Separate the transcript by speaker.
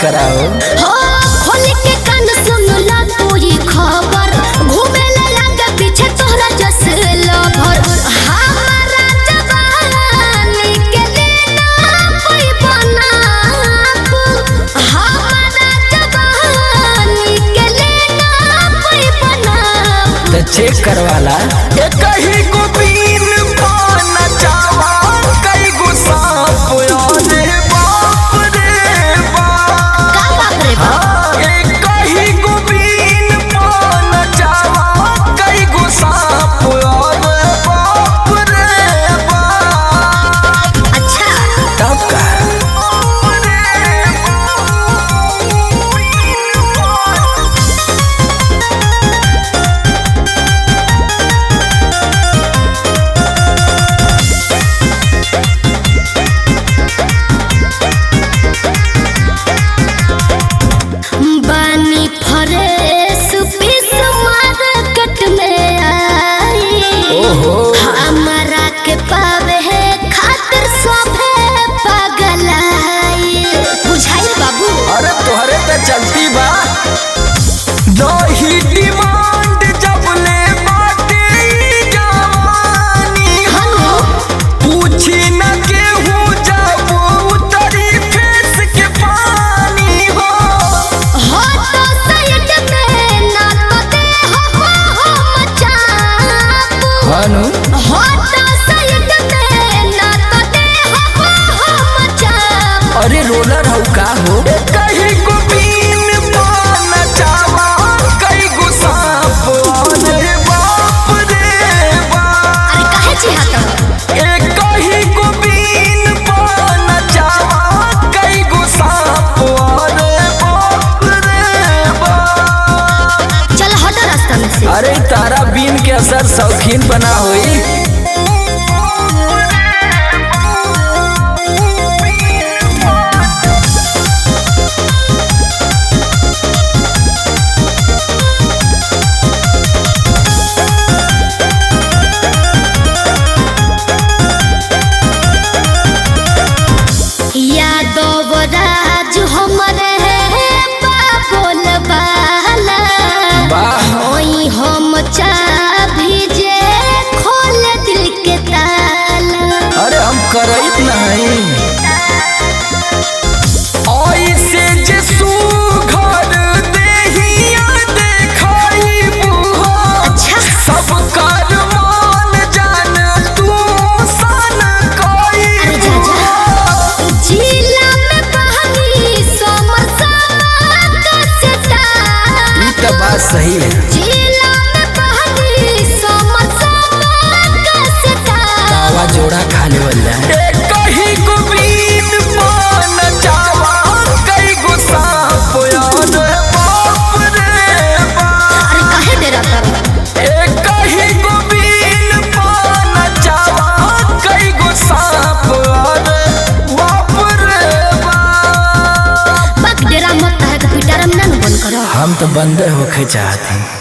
Speaker 1: कराओ।
Speaker 2: हो खोल के कान सुन ला तू ये खबर, घूमे लगा पीछे तोहरा जस लभर। हमारा जवानी के लेना कोई बनाप, हमारा जवानी के लेना कोई बनाप।
Speaker 1: तो चेक करवाला।
Speaker 3: कहीं को बीन पाना चावा कई गो सांप रे बाप रे बाप।
Speaker 2: का बाप रे बाप?
Speaker 3: कहीं को बीन पाना चावा कई गो सांप रे बाप रे बाप।
Speaker 2: अच्छा
Speaker 1: तब का
Speaker 2: बानी फरेस पीस मार्केट में आई।
Speaker 1: ओहो
Speaker 2: हमारा के पावे है खातिर सभे पागल आई। बुझाइल बाबू?
Speaker 3: अरे तोहरे पे चलती बा दही डिमांड जब ले बाटे जवानी
Speaker 2: हनु
Speaker 3: पूछी न केहू जब उतरी फेस के पानी हो।
Speaker 2: हो तो साइड में ना तो दे हो मचाप।
Speaker 1: हनु
Speaker 2: हो तो साइड में ना तो दे हो मचाप।
Speaker 1: अरे रोलर हऊ का हो।
Speaker 3: कहीं को बीन पाना चावा कई गो सांप रे बाप रे बाप।
Speaker 2: अरे काहे चिहाता?
Speaker 3: कहीं को बीन पाना चावा कई गो सांप रे बाप रे बाप।
Speaker 2: चल हट रास्ता में से।
Speaker 1: अरे तारा बीन के असर शौकीन बना हुई।
Speaker 2: यादव राज हमरे बाबुल बाला।
Speaker 1: वाह
Speaker 2: होई हम चाभी जे खोल दिल के ताला।
Speaker 1: अरे हम करइत नहीं।
Speaker 3: ऐसे जे सुघर देहिया देखाई बुहा।
Speaker 2: अच्छा
Speaker 3: सब कर मान जान तू सन कोई।
Speaker 2: अरे जा जा। जिला में बहनी समरसावा का सेटा।
Speaker 1: ई तो बात सही है।
Speaker 2: जिला में बहनी समरसावा का सेटा।
Speaker 1: दावा जोड़ा खाने वाला है।
Speaker 3: कहीं को बीन पाना चावा कई गो सांप रे बाप रे बाप।
Speaker 2: अरे काहे डेरा कर?
Speaker 3: कहीं को बीन पाना चावा कई गो सांप रे बाप रे बाप।
Speaker 2: बक डेरा मत है तो पिटारम ना बंद करो।
Speaker 1: हम तो बंदे होके चाहते हैं।